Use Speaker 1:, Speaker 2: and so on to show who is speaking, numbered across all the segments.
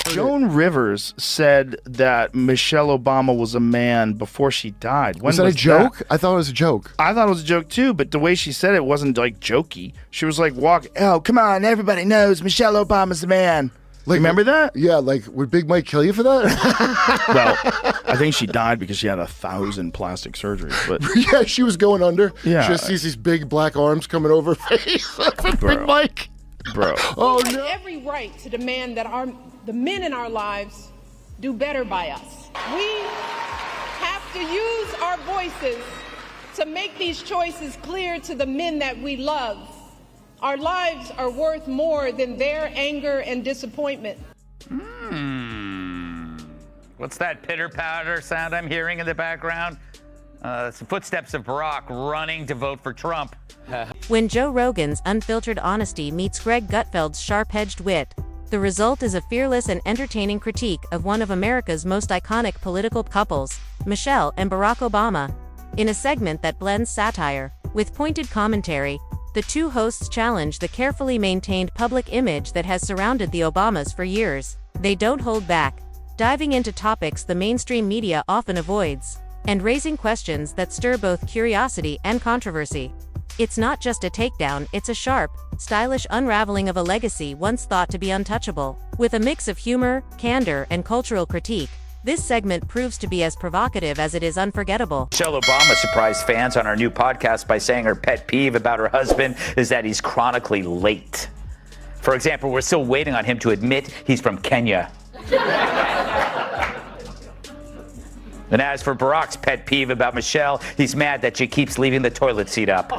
Speaker 1: Joan Rivers said that Michelle Obama was a man before she died.
Speaker 2: Was that a joke? I thought it was a joke.
Speaker 1: I thought it was a joke too, but the way she said it wasn't like jokey. She was like, oh, come on, everybody knows Michelle Obama's a man. Like, remember that?
Speaker 2: Yeah, like, would Big Mike kill you for that?
Speaker 1: Well, I think she died because she had 1,000 plastic surgeries. But
Speaker 2: yeah, she was going under.
Speaker 1: Yeah.
Speaker 2: She just sees these big black arms coming over her face. Big Mike.
Speaker 1: Bro.
Speaker 2: Oh,
Speaker 3: We
Speaker 2: no.
Speaker 3: have every right to demand that the men in our lives do better by us. We have to use our voices to make these choices clear to the men that we love. Our lives are worth more than their anger and disappointment.
Speaker 4: What's that pitter-patter sound I'm hearing in the background? It's the footsteps of Barack running to vote for Trump.
Speaker 5: When Joe Rogan's unfiltered honesty meets Greg Gutfeld's sharp-edged wit, the result is a fearless and entertaining critique of one of America's most iconic political couples, Michelle and Barack Obama. In a segment that blends satire with pointed commentary, the two hosts challenge the carefully maintained public image that has surrounded the Obamas for years. They don't hold back, diving into topics the mainstream media often avoids, and raising questions that stir both curiosity and controversy. It's not just a takedown, it's a sharp, stylish unraveling of a legacy once thought to be untouchable. With a mix of humor, candor, and cultural critique, this segment proves to be as provocative as it is unforgettable.
Speaker 4: Michelle Obama surprised fans on our new podcast by saying her pet peeve about her husband is that he's chronically late. For example, we're still waiting on him to admit he's from Kenya. And as for Barack's pet peeve about Michelle, he's mad that she keeps leaving the toilet seat up.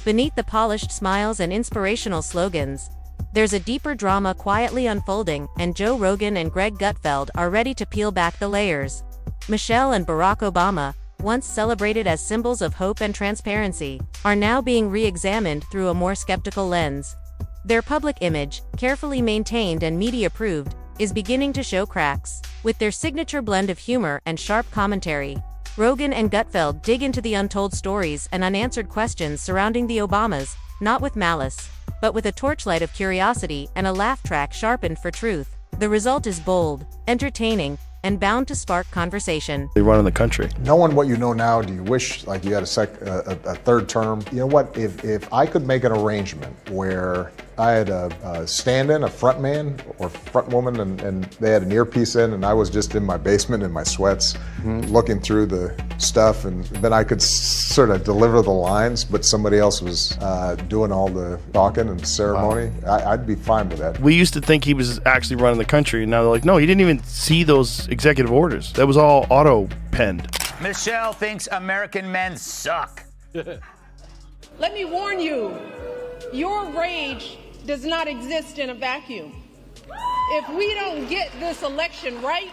Speaker 5: Beneath the polished smiles and inspirational slogans, there's a deeper drama quietly unfolding, and Joe Rogan and Greg Gutfeld are ready to peel back the layers. Michelle and Barack Obama, once celebrated as symbols of hope and transparency, are now being re-examined through a more skeptical lens. Their public image, carefully maintained and media-approved, is beginning to show cracks. With their signature blend of humor and sharp commentary, Rogan and Gutfeld dig into the untold stories and unanswered questions surrounding the Obamas, not with malice, but with a torchlight of curiosity and a laugh track sharpened for truth. The result is bold, entertaining, and bound to spark conversation.
Speaker 1: They run in the country.
Speaker 6: Knowing what you know now, do you wish like you had a third term? You know what, if I could make an arrangement where I had a stand-in, a front man or front woman, and they had an earpiece in, and I was just in my basement in my sweats, looking through the stuff, and then I could sort of deliver the lines, but somebody else was doing all the talking and ceremony, I'd be fine with that.
Speaker 1: We used to think he was actually running the country, and now they're like, no, he didn't even see those executive orders. That was all auto-penned.
Speaker 4: Michelle thinks American men suck.
Speaker 3: Let me warn you, your rage does not exist in a vacuum. If we don't get this election right,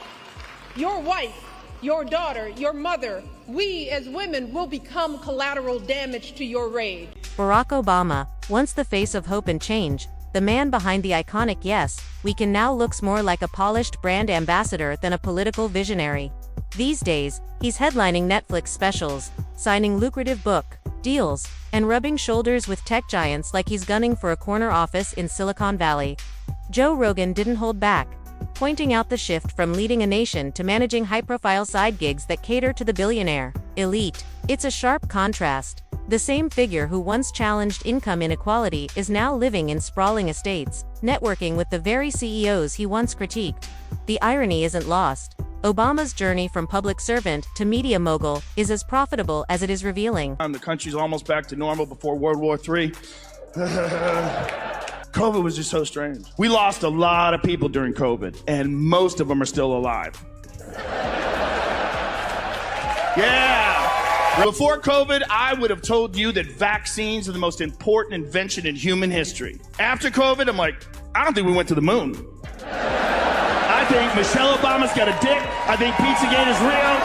Speaker 3: your wife, your daughter, your mother, we as women will become collateral damage to your rage.
Speaker 5: Barack Obama, once the face of hope and change, the man behind the iconic "Yes, we can now" looks more like a polished brand ambassador than a political visionary. These days, he's headlining Netflix specials, signing lucrative book deals, and rubbing shoulders with tech giants like he's gunning for a corner office in Silicon Valley. Joe Rogan didn't hold back, pointing out the shift from leading a nation to managing high-profile side gigs that cater to the billionaire elite. It's a sharp contrast. The same figure who once challenged income inequality is now living in sprawling estates, networking with the very CEOs he once critiqued. The irony isn't lost. Obama's journey from public servant to media mogul is as profitable as it is revealing.
Speaker 1: The country's almost back to normal before World War III. COVID was just so strange. We lost a lot of people during COVID, and most of them are still alive. Yeah. Before COVID, I would have told you that vaccines are the most important invention in human history. After COVID, I'm like, I don't think we went to the moon. I think Michelle Obama's got a dick. I think Pizzagate is real.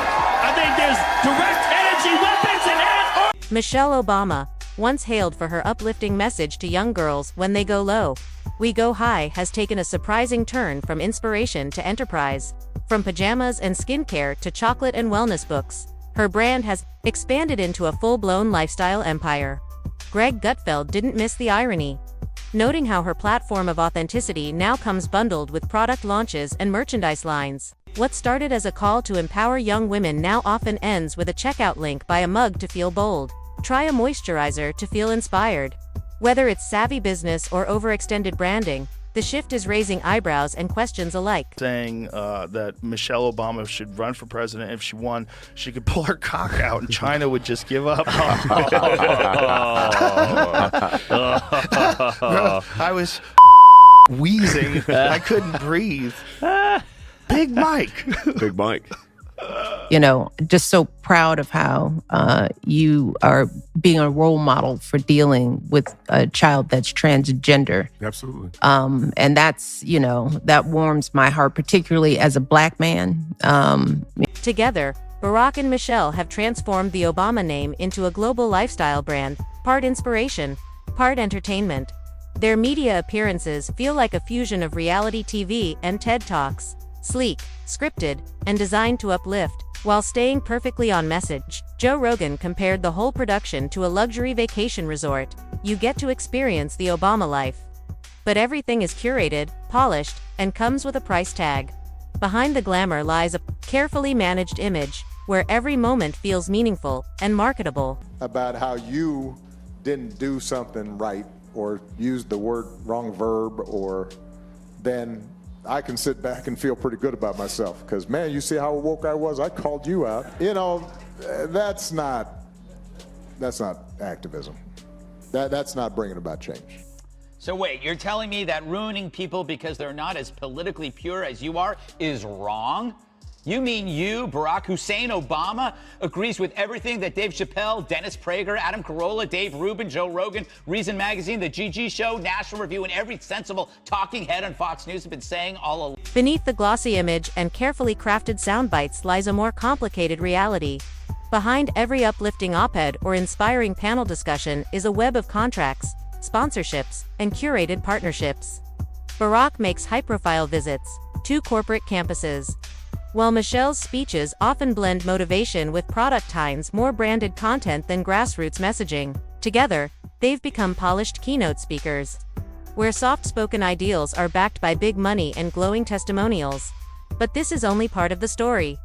Speaker 1: I think there's direct energy weapons and
Speaker 5: Michelle Obama, once hailed for her uplifting message to young girls when they go low, we go high, has taken a surprising turn from inspiration to enterprise. From pajamas and skincare to chocolate and wellness books, her brand has expanded into a full-blown lifestyle empire. Greg Gutfeld didn't miss the irony. noting how her platform of authenticity now comes bundled with product launches and merchandise lines. What started as a call to empower young women now often ends with a checkout link: buy a mug to feel bold, try a moisturizer to feel inspired. Whether it's savvy business or overextended branding, the shift is raising eyebrows and questions alike.
Speaker 1: Saying that Michelle Obama should run for president. If she won, she could pull her cock out and China would just give up. I was wheezing. I couldn't breathe. Big Mike.
Speaker 7: Big Mike.
Speaker 8: You know, just so proud of how you are being a role model for dealing with a child that's transgender.
Speaker 7: Absolutely.
Speaker 8: And that's, you know, that warms my heart, particularly as a Black man.
Speaker 5: Together, Barack and Michelle have transformed the Obama name into a global lifestyle brand, part inspiration, part entertainment. Their media appearances feel like a fusion of reality TV and TED Talks. Sleek, scripted, and designed to uplift, while staying perfectly on message. Joe Rogan compared the whole production to a luxury vacation resort. You get to experience the Obama life. But everything is curated, polished, and comes with a price tag. Behind the glamour lies a carefully managed image, where every moment feels meaningful and marketable.
Speaker 6: About how you didn't do something right or used the wrong verb, or then I can sit back and feel pretty good about myself because, man, you see how woke I was? I called you out. You know, that's not activism. That's not bringing about change.
Speaker 9: So wait, you're telling me that ruining people because they're not as politically pure as you are is wrong? You mean you, Barack Hussein Obama, agrees with everything that Dave Chappelle, Dennis Prager, Adam Carolla, Dave Rubin, Joe Rogan, Reason Magazine, The GG Show, National Review, and every sensible talking head on Fox News have been saying all along?
Speaker 5: Beneath the glossy image and carefully crafted sound bites lies a more complicated reality. Behind every uplifting op-ed or inspiring panel discussion is a web of contracts, sponsorships, and curated partnerships. Barack makes high-profile visits to corporate campuses, while Michelle's speeches often blend motivation with product-times more branded content than grassroots messaging. Together, they've become polished keynote speakers, where soft-spoken ideals are backed by big money and glowing testimonials. But this is only part of the story.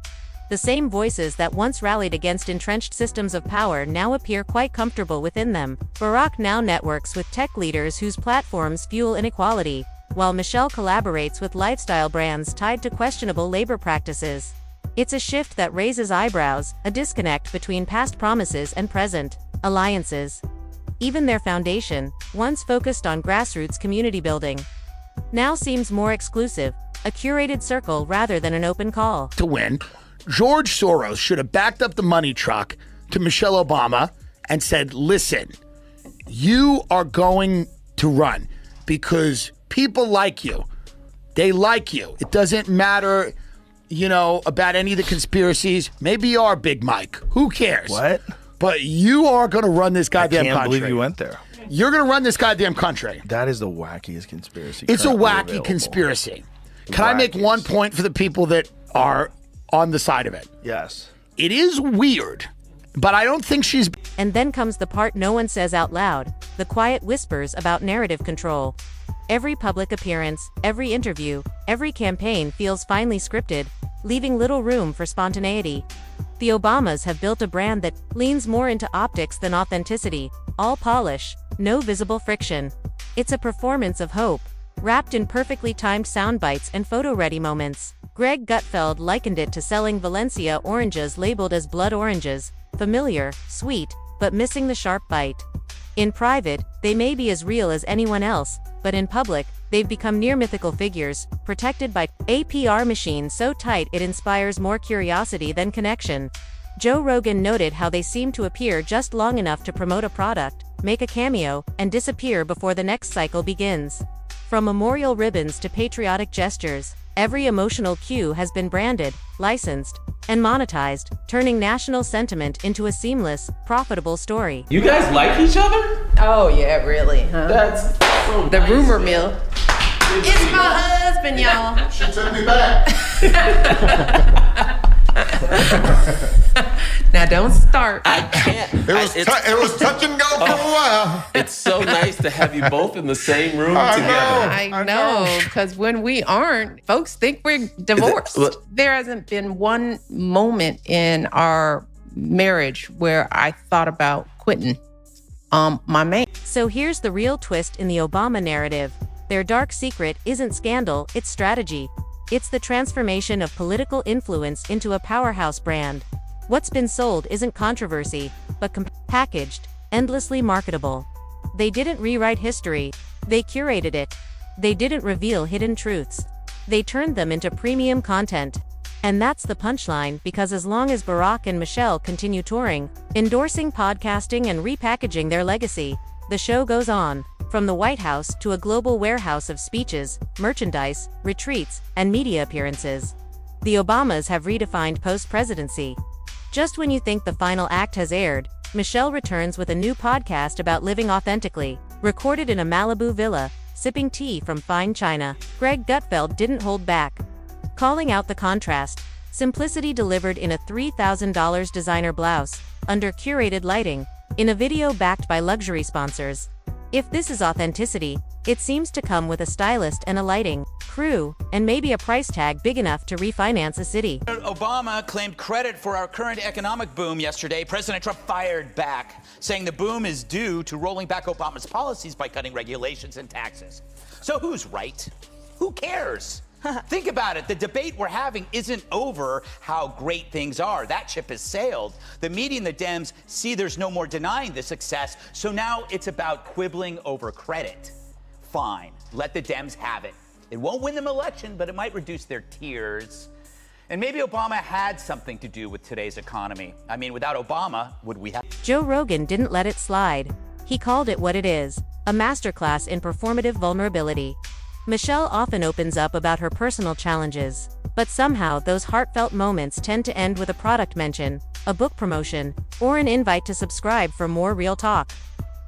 Speaker 5: The same voices that once rallied against entrenched systems of power now appear quite comfortable within them. Barack now networks with tech leaders whose platforms fuel inequality, while Michelle collaborates with lifestyle brands tied to questionable labor practices. It's a shift that raises eyebrows, a disconnect between past promises and present alliances. Even their foundation, once focused on grassroots community building, now seems more exclusive, a curated circle rather than an open call.
Speaker 1: To win, George Soros should have backed up the money truck to Michelle Obama and said, listen, you are going to run because people like you. They like you. It doesn't matter, you know, about any of the conspiracies. Maybe you are Big Mike. Who cares?
Speaker 10: What?
Speaker 1: But you are going to run this goddamn country.
Speaker 10: I can't believe you went there.
Speaker 1: You're going to run this goddamn country.
Speaker 10: That is the wackiest conspiracy.
Speaker 1: It's a wacky
Speaker 10: available.
Speaker 1: conspiracy. Can I make one point for the people that are on the side of it?
Speaker 10: Yes.
Speaker 1: It is weird, but I don't think she's...
Speaker 5: And then comes the part no one says out loud, the quiet whispers about narrative control. Every public appearance, every interview, every campaign feels finely scripted, leaving little room for spontaneity. The Obamas have built a brand that leans more into optics than authenticity, all polish, no visible friction. It's a performance of hope, wrapped in perfectly timed sound bites and photo-ready moments. Greg Gutfeld likened it to selling Valencia oranges labeled as blood oranges, familiar, sweet, but missing the sharp bite. In private, they may be as real as anyone else, but in public, they've become near mythical figures, protected by a PR machine so tight it inspires more curiosity than connection. Joe Rogan noted how they seem to appear just long enough to promote a product, make a cameo, and disappear before the next cycle begins. From memorial ribbons to patriotic gestures, every emotional cue has been branded, licensed, and monetized, turning national sentiment into a seamless, profitable story.
Speaker 11: You guys like each other?
Speaker 8: Oh, yeah, really, huh?
Speaker 11: That's so
Speaker 8: The
Speaker 11: nice.
Speaker 8: rumor mill. It's my husband, y'all.
Speaker 2: She took me back.
Speaker 8: Now don't start.
Speaker 11: I can't.
Speaker 6: It was touch and go for a while.
Speaker 11: It's so nice to have you both in the same room
Speaker 6: I
Speaker 11: together.
Speaker 8: I know, because when we aren't, folks think we're divorced. There hasn't been one moment in our marriage where I thought about quitting my man.
Speaker 5: So here's the real twist in the Obama narrative. Their dark secret isn't scandal, it's strategy. It's the transformation of political influence into a powerhouse brand. What's been sold isn't controversy, but packaged, endlessly marketable. They didn't rewrite history, they curated it. They didn't reveal hidden truths. They turned them into premium content. And that's the punchline, because as long as Barack and Michelle continue touring, endorsing podcasting and repackaging their legacy, the show goes on, from the White House to a global warehouse of speeches, merchandise, retreats, and media appearances. The Obamas have redefined post-presidency. Just when you think the final act has aired, Michelle returns with a new podcast about living authentically, recorded in a Malibu villa, sipping tea from fine china. Greg Gutfeld didn't hold back, calling out the contrast. Simplicity delivered in a $3,000 designer blouse, under curated lighting, in a video backed by luxury sponsors. If this is authenticity, it seems to come with a stylist and a lighting crew, and maybe a price tag big enough to refinance a city.
Speaker 9: Obama claimed credit for our current economic boom yesterday. President Trump fired back, saying the boom is due to rolling back Obama's policies by cutting regulations and taxes. So who's right? Who cares? Think about it. The debate we're having isn't over how great things are. That ship has sailed. The media and the Dems see there's no more denying the success, so now it's about quibbling over credit. Fine, let the Dems have it. It won't win them election, but it might reduce their tears. And maybe Obama had something to do with today's economy. I mean, without Obama, would we have?
Speaker 5: Joe Rogan didn't let it slide. He called it what it is, a masterclass in performative vulnerability. Michelle often opens up about her personal challenges, but somehow those heartfelt moments tend to end with a product mention, a book promotion, or an invite to subscribe for more real talk.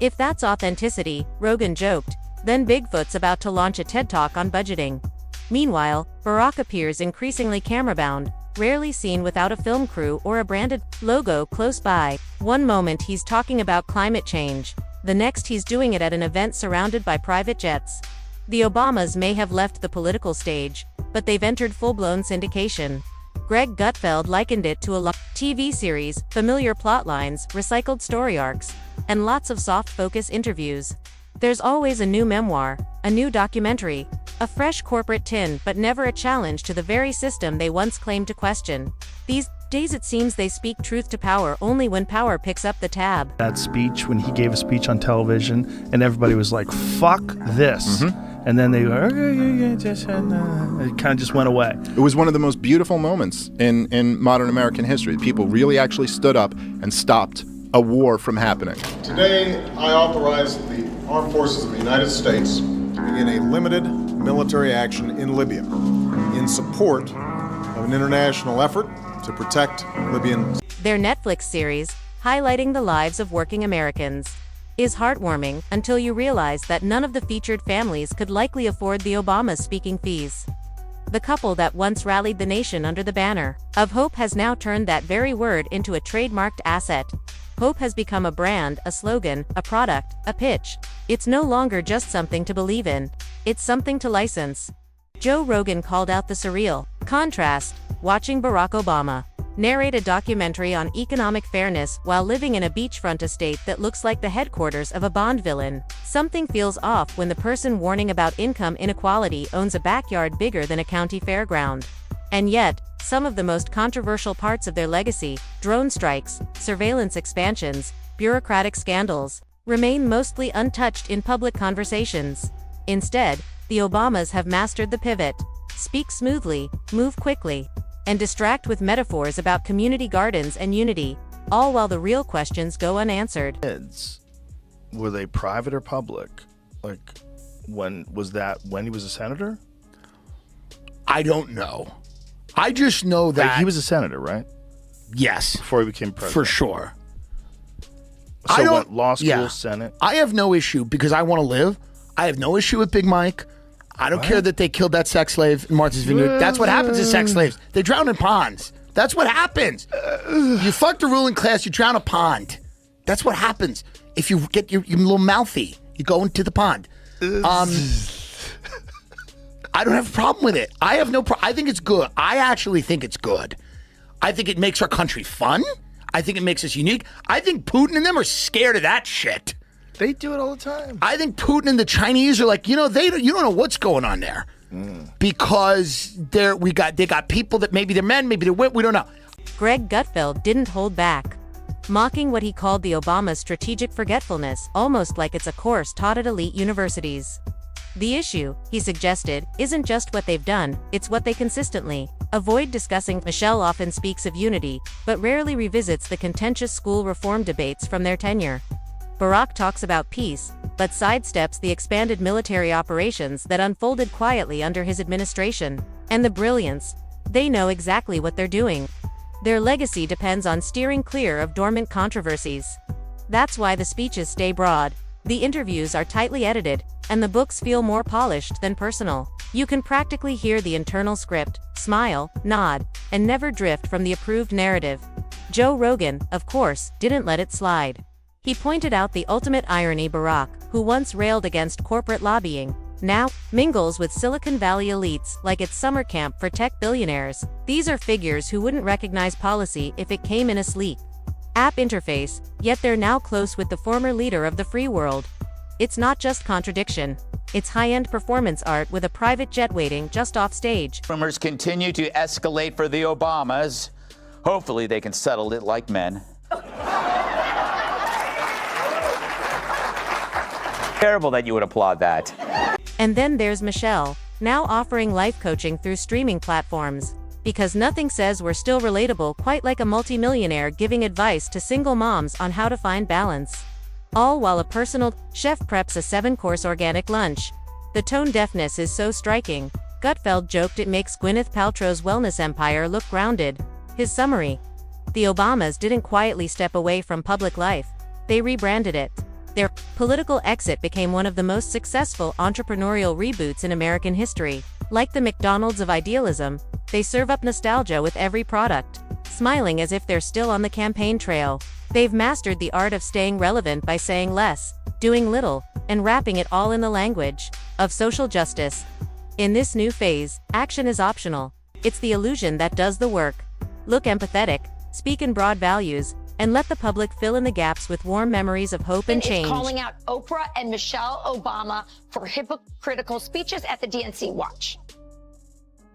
Speaker 5: If that's authenticity, Rogan joked, then Bigfoot's about to launch a TED Talk on budgeting. Meanwhile, Barack appears increasingly camera-bound, rarely seen without a film crew or a branded logo close by. One moment he's talking about climate change, the next he's doing it at an event surrounded by private jets. The Obamas may have left the political stage, but they've entered full-blown syndication. Greg Gutfeld likened it to a TV series, familiar plotlines, recycled story arcs, and lots of soft-focus interviews. There's always a new memoir, a new documentary, a fresh corporate tin, but never a challenge to the very system they once claimed to question. These days it seems they speak truth to power only when power picks up the tab.
Speaker 10: That speech, when he gave a speech on television, and everybody was like, fuck this. And then they go, it kind of just went away.
Speaker 7: It was one of the most beautiful moments in modern American history. People really actually stood up and stopped a war from happening.
Speaker 6: Today, I authorize the Armed Forces of the United States to begin a limited military action in Libya in support of an international effort to protect Libyan.
Speaker 5: Their Netflix series, highlighting the lives of working Americans, is heartwarming until you realize that none of the featured families could likely afford the Obamas' speaking fees. The couple that once rallied the nation under the banner of hope has now turned that very word into a trademarked asset. Hope has become a brand, a slogan, a product, a pitch. It's no longer just something to believe in. It's something to license. Joe Rogan called out the surreal contrast, watching Barack Obama narrate a documentary on economic fairness while living in a beachfront estate that looks like the headquarters of a Bond villain. Something feels off when the person warning about income inequality owns a backyard bigger than a county fairground. And yet, some of the most controversial parts of their legacy, drone strikes, surveillance expansions, bureaucratic scandals, remain mostly untouched in public conversations. Instead, the Obamas have mastered the pivot: speak smoothly, move quickly, and distract with metaphors about community gardens and unity, all while the real questions go unanswered.
Speaker 10: Kids, were they private or public? Like, when was that, when he was a senator?
Speaker 12: I don't know. I just know that
Speaker 10: Like, he was a senator, right?
Speaker 12: Yes,
Speaker 10: Before he became president.
Speaker 12: for sure.
Speaker 10: So
Speaker 12: I don't-
Speaker 10: what, law school,
Speaker 12: yeah.
Speaker 10: Senate?
Speaker 12: I have no issue because I want to live. I have no issue with Big Mike. I don't care that they killed that sex slave in Martha's Vineyard. That's what happens to sex slaves. They drown in ponds. That's what happens. You fuck the ruling class, you drown a pond. That's what happens. If you get your little mouthy, you go into the pond. I don't have a problem with it. I have no problem. I think it's good. I actually think it's good. I think it makes our country fun. I think it makes us unique. I think Putin and them are scared of that shit.
Speaker 10: They do it all the time.
Speaker 12: I think Putin and the Chinese are like, you don't know what's going on there. Because they got people that maybe they're men, maybe they're women, we don't know.
Speaker 5: Greg Gutfeld didn't hold back, mocking what he called the Obama strategic forgetfulness, almost like it's a course taught at elite universities. The issue, he suggested, isn't just what they've done, it's what they consistently avoid discussing. Michelle often speaks of unity, but rarely revisits the contentious school reform debates from their tenure. Barack talks about peace, but sidesteps the expanded military operations that unfolded quietly under his administration. And the brilliance, they know exactly what they're doing. Their legacy depends on steering clear of dormant controversies. That's why the speeches stay broad, the interviews are tightly edited, and the books feel more polished than personal. You can practically hear the internal script, smile, nod, and never drift from the approved narrative. Joe Rogan, of course, didn't let it slide. He pointed out the ultimate irony. Barack, who once railed against corporate lobbying, now mingles with Silicon Valley elites like it's summer camp for tech billionaires. These are figures who wouldn't recognize policy if it came in a sleek app interface, yet they're now close with the former leader of the free world. It's not just contradiction. It's high-end performance art with a private jet waiting just off stage.
Speaker 4: Rumors continue to escalate for the Obamas. Hopefully they can settle it like men. Terrible that you would applaud that.
Speaker 5: And then there's Michelle, now offering life coaching through streaming platforms. Because nothing says we're still relatable quite like a multimillionaire giving advice to single moms on how to find balance. All while a personal chef preps a 7-course organic lunch. The tone deafness is so striking. Gutfeld joked it makes Gwyneth Paltrow's wellness empire look grounded. His summary: the Obamas didn't quietly step away from public life. They rebranded it. Their political exit became one of the most successful entrepreneurial reboots in American history. Like the McDonald's of idealism, they serve up nostalgia with every product, smiling as if they're still on the campaign trail. They've mastered the art of staying relevant by saying less, doing little, and wrapping it all in the language of social justice. In this new phase, action is optional. It's the illusion that does the work. Look empathetic, speak in broad values, and let the public fill in the gaps with warm memories of hope and change.
Speaker 13: Calling out Oprah and Michelle Obama for hypocritical speeches at the DNC. Watch.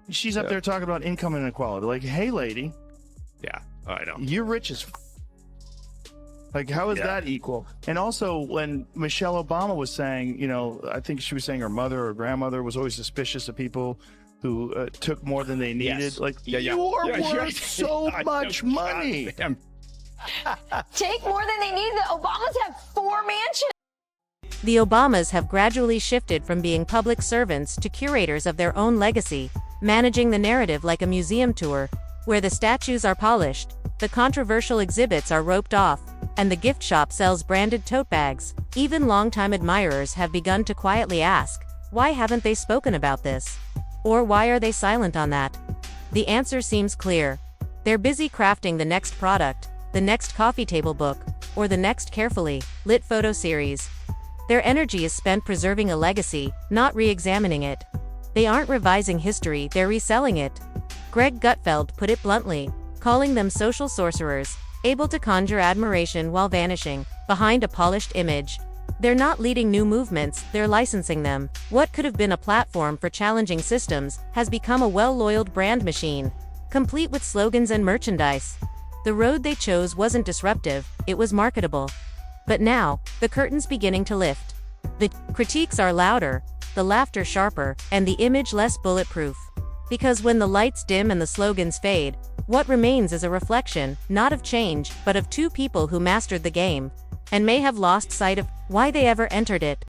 Speaker 1: She's up there talking about income inequality. Like, hey, lady.
Speaker 14: Yeah, I know.
Speaker 1: You're rich as like, how is that equal? And also, when Michelle Obama was saying, I think she was saying her mother or grandmother was always suspicious of people who took more than they needed.
Speaker 14: Yes.
Speaker 1: Like,
Speaker 14: Yeah.
Speaker 1: you're
Speaker 14: Yeah,
Speaker 1: worth so much money.
Speaker 13: Take more than they need. The Obamas have 4 mansions.
Speaker 5: The Obamas have gradually shifted from being public servants to curators of their own legacy, managing the narrative like a museum tour, where the statues are polished, the controversial exhibits are roped off, and the gift shop sells branded tote bags. Even longtime admirers have begun to quietly ask, why haven't they spoken about this? Or why are they silent on that? The answer seems clear. They're busy crafting the next product, the next coffee table book, or the next carefully lit photo series. Their energy is spent preserving a legacy, not re-examining it. They aren't revising history, they're reselling it. Greg Gutfeld put it bluntly, calling them social sorcerers, able to conjure admiration while vanishing behind a polished image. They're not leading new movements, they're licensing them. What could have been a platform for challenging systems has become a well-oiled brand machine, complete with slogans and merchandise. The road they chose wasn't disruptive, it was marketable. But now, the curtain's beginning to lift. The critiques are louder, the laughter sharper, and the image less bulletproof. Because when the lights dim and the slogans fade, what remains is a reflection, not of change, but of 2 people who mastered the game, and may have lost sight of why they ever entered it.